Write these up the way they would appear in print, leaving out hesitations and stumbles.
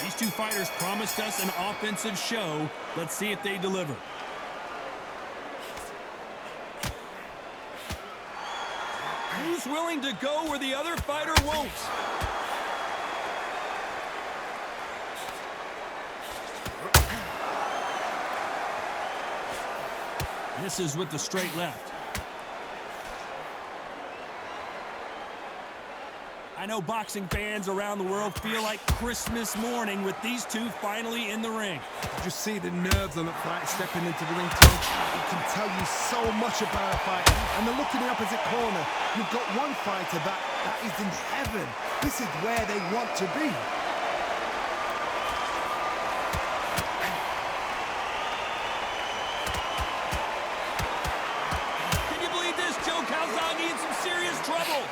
These two fighters promised us an offensive show. Let's see if they deliver. Who's willing to go where the other fighter won't? Misses with the straight left. I know boxing fans around the world feel like Christmas morning with these two finally in the ring. You just see the nerves on the fight stepping into the ring, Tom. It can tell you so much about a fighter. And then look in the opposite corner. You've got one fighter that is in heaven. This is where they want to be. Can you believe this? Joe Calzaghe in some serious trouble.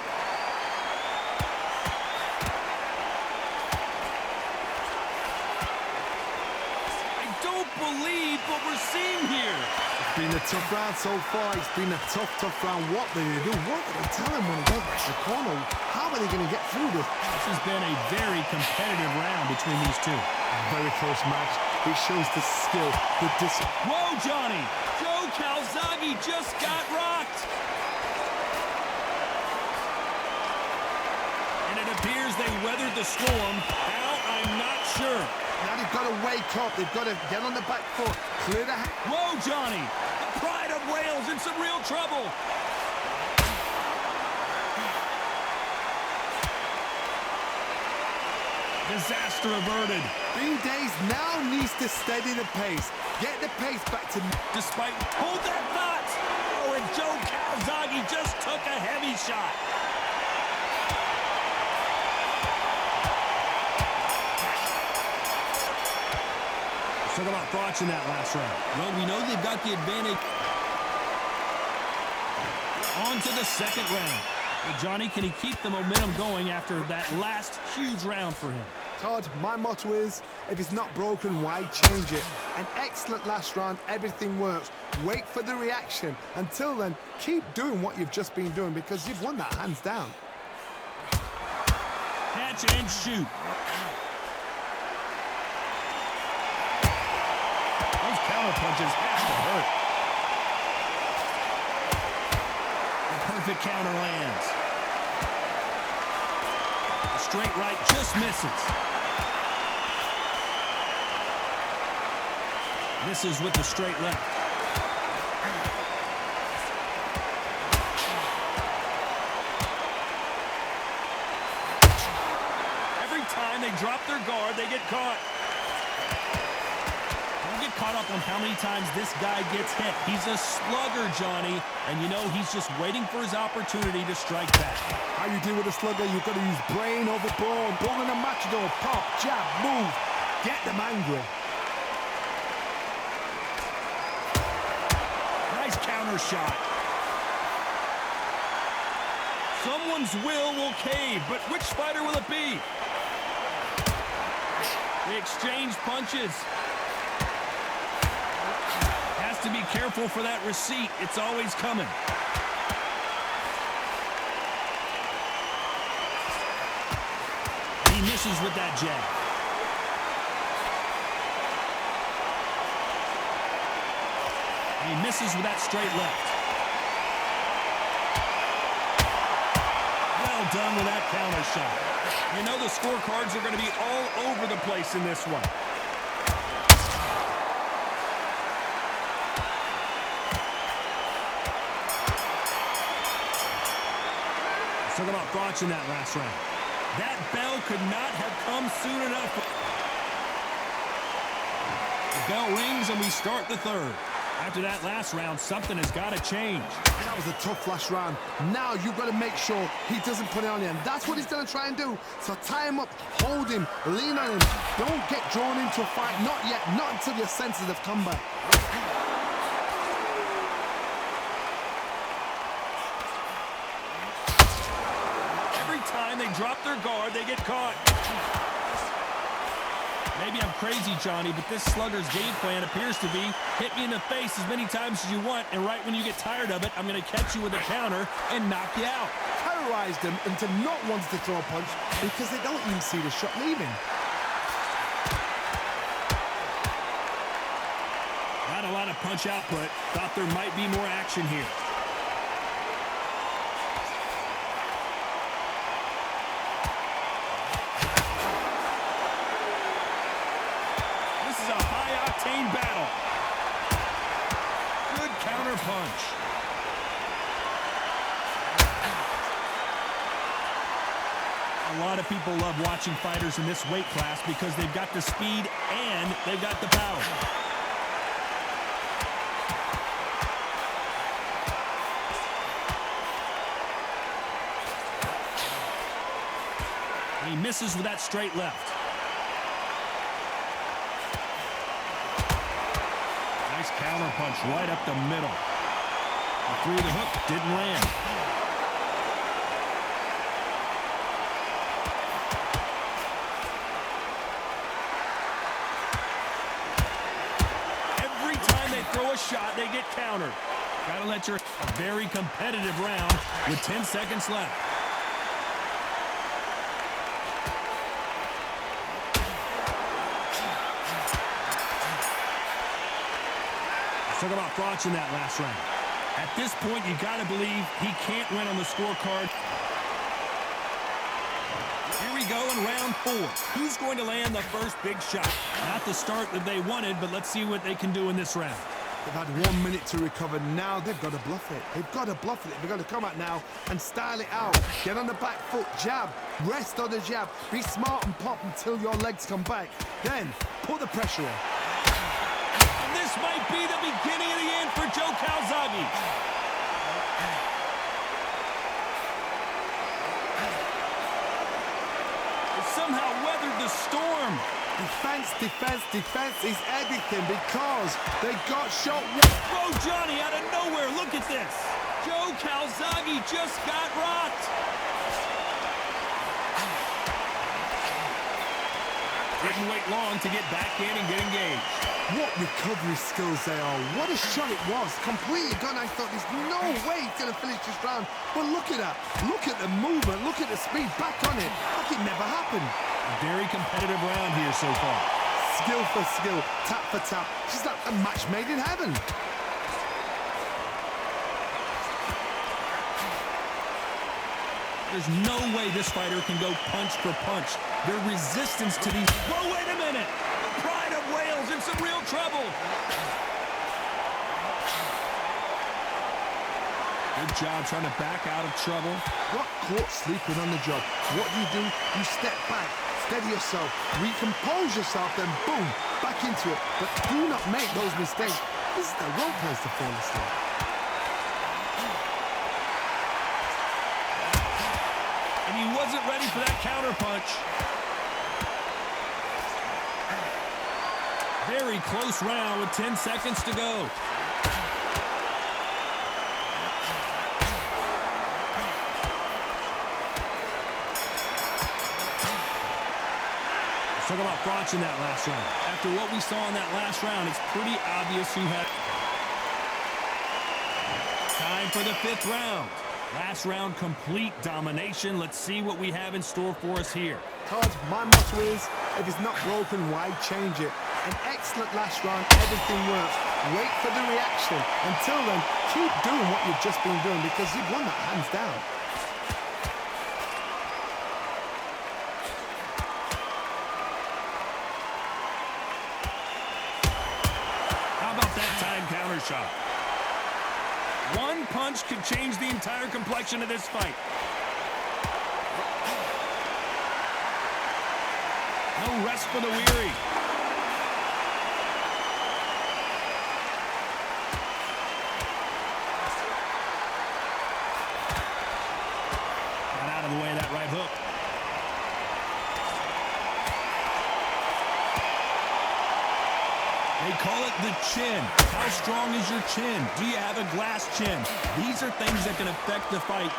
Believe what we're seeing here. It's been a tough round so far. It's been a tough round. What do they do? What do they tell him when he goes back to the corner? How are they going to get through this? This has been a very competitive round between these two. Very close match. It shows the skill, the discipline. Whoa, Johnny! Joe Calzaghe just got rocked. And it appears they weathered the storm. How? I'm not sure. Now they've got to wake up. They've got to get on the back foot. Clear the... Whoa, Johnny! The pride of Wales in some real trouble. Disaster averted. Green Days now needs to steady the pace. Get the pace back to... Despite... Hold that thought! Oh, and Joe Calzaghe just took a heavy shot. Talk about Froch in that last round. Well, we know they've got the advantage. On to the second round. Well, Johnny, can he keep the momentum going after that last huge round for him? Todd, my motto is, if it's not broken, why change it? An excellent last round, everything works. Wait for the reaction. Until then, keep doing what you've just been doing because you've won that hands down. Catch and shoot. Counter punches have to hurt. The perfect counter lands. The straight right just misses. Misses with the straight left. Every time they drop their guard, they get caught. Caught up on how many times this guy gets hit. He's a slugger, Johnny, and you know he's just waiting for his opportunity to strike back. How you deal with a slugger? You've got to use brain over brawn. Pulling a matador, pop, jab, move, get them angry. Nice counter shot. Someone's will cave, but which fighter will it be? They exchange punches. To be careful for that receipt. It's always coming. He misses with that jab. He misses with that straight left. Well done with that counter shot. You know the scorecards are going to be all over the place in this one. Talk about Froch in that last round. That bell could not have come soon enough. The bell rings and we start the third. After that last round, something has got to change. That was a tough last round. Now you've got to make sure he doesn't put it on you. And that's what he's going to try and do. So tie him up, hold him, lean on him. Don't get drawn into a fight. Not yet. Not until your senses have come back. They drop their guard, they get caught. Maybe I'm crazy, Johnny, but this slugger's game plan appears to be hit me in the face as many times as you want, and right when you get tired of it, I'm going to catch you with a counter and knock you out. Terrorize them into not wanting to throw a punch because they don't even see the shot leaving. punch output. Thought there might be more action here. This is a high-octane battle. Good counter punch. A lot of people love watching fighters in this weight class because they've got the speed and they've got the power. He misses with that straight left. Nice counter punch right up the middle. Through the hook, didn't land. Every time they throw a shot, they get countered. Gotta let your very competitive round with 10 seconds left. Talk about Froch in that last round. At this point, you got to believe he can't win on the scorecard. Here we go in round 4. Who's going to land the first big shot? Not the start that they wanted, but let's see what they can do in this round. They've had 1 minute to recover. Now they've got to bluff it. They've got to bluff it. They've got to come out now and style it out. Get on the back foot, jab, rest on the jab. Be smart and pop until your legs come back. Then put the pressure on. This might be the beginning of the end for Joe Calzaghe. He somehow weathered the storm. Defense, defense, defense is everything because they got shot. Whoa, Johnny, out of nowhere. Look at this. Joe Calzaghe just got rocked. Didn't wait long to get back in and get engaged. What recovery skills they are. What a shot it was. Completely gone. I thought there's no way he's going to finish this round. But look at that. Look at the movement. Look at the speed. Back on it. Like it never happened. A very competitive round here so far. Skill for skill. Tap for tap. Just like a match made in heaven. There's no way this fighter can go punch for punch. Their resistance to these... Whoa, wait a minute! The pride of Wales in some real trouble. Good job trying to back out of trouble. Got caught sleeping on the job. What do? You step back, steady yourself, recompose yourself, then boom, back into it. But do not make those mistakes. This is the wrong place to fall asleep. And he wasn't ready for that counter punch. Very close round with 10 seconds to go. Let's talk about Froch in that last round. After what we saw in that last round, it's pretty obvious who had... Time for the 5th round. Last round, complete domination. Let's see what we have in store for us here. Todd, my motto is, if it's not broken, why change it? An excellent last round, everything works. Wait for the reaction. Until then, keep doing what you've just been doing because you've won that hands down. How about that time counter shot? One punch could change the entire complexion of this fight. No rest for the weary. Got out of the way of that right hook. They call it the chin. How strong is your chin? Do you have a glass chin? These are things that can affect the fight.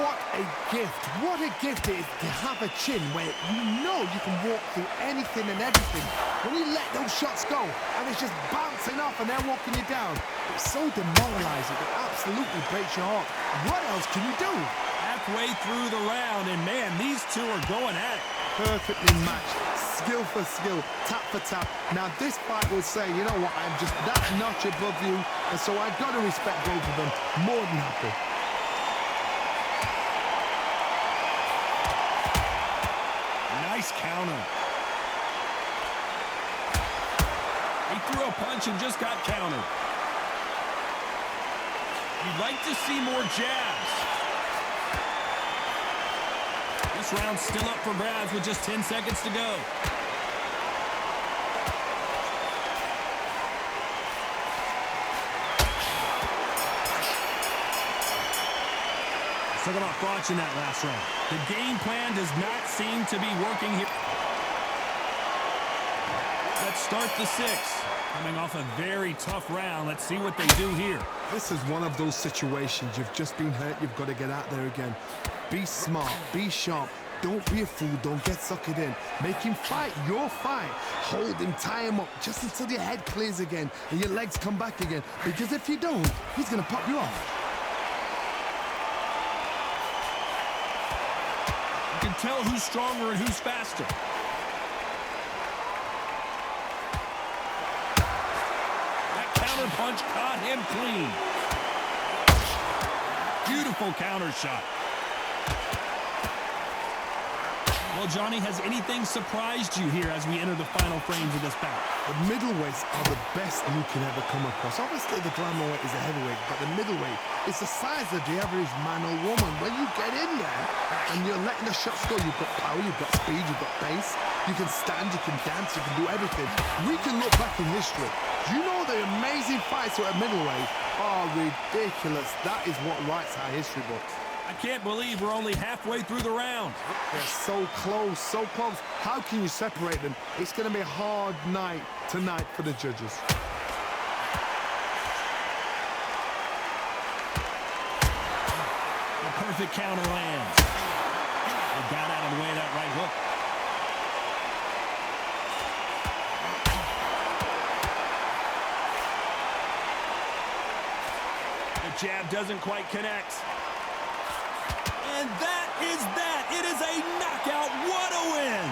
What a gift. What a gift it is to have a chin where you know you can walk through anything and everything. When you let those shots go and it's just bouncing off and they're walking you down, it's so demoralizing. It absolutely breaks your heart. What else can you do? Halfway through the round, and man, these two are going at it. Perfectly matched. skill for skill, tap for tap. Now this fight will say, you know what, I'm just that notch above you, and so I've got to respect both of them. More than happy. Nice counter. He threw a punch and just got countered. You'd like to see more jabs. This round's still up for grabs with just 10 seconds to go. Talking about Froch in that last round. The game plan does not seem to be working here. Let's start the sixth. Coming off a very tough round. Let's see what they do here. This is one of those situations. You've just been hurt. You've got to get out there again. Be smart. Be sharp. Don't be a fool. Don't get suckered in. Make him fight your fight. Hold him. Tie him up just until your head clears again and your legs come back again. Because if you don't, he's going to pop you off. You can tell who's stronger and who's faster. That counter punch caught him clean. Beautiful counter shot. Well, Johnny, has anything surprised you here as we enter the final frames of this bout? The middleweights are the best you can ever come across. Obviously, the glamour weight is a heavyweight, but the middleweight is the size of the average man or woman. When you get in there and you're letting the shots go, you've got power, you've got speed, you've got pace, you can stand, you can dance, you can do everything. We can look back in history. You know the amazing fights at middleweight are ridiculous. That is what writes our history books. I can't believe we're only halfway through the round. They're so close, so close. How can you separate them? It's going to be a hard night tonight for the judges. The perfect counter lands. They got out of the way of that right hook. The jab doesn't quite connect. And that is that. It is a knockout. What a win.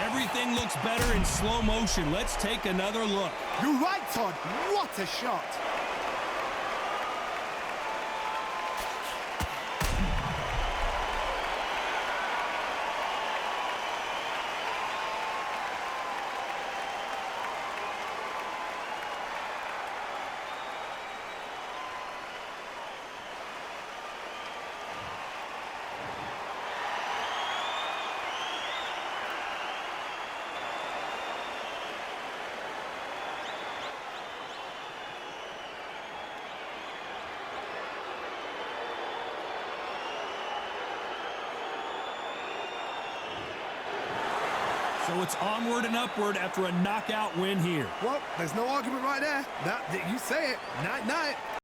Everything looks better in slow motion. Let's take another look. You're right, Todd. What a shot. So it's onward and upward after a knockout win here. Well, there's no argument right there. You say it. Night-night.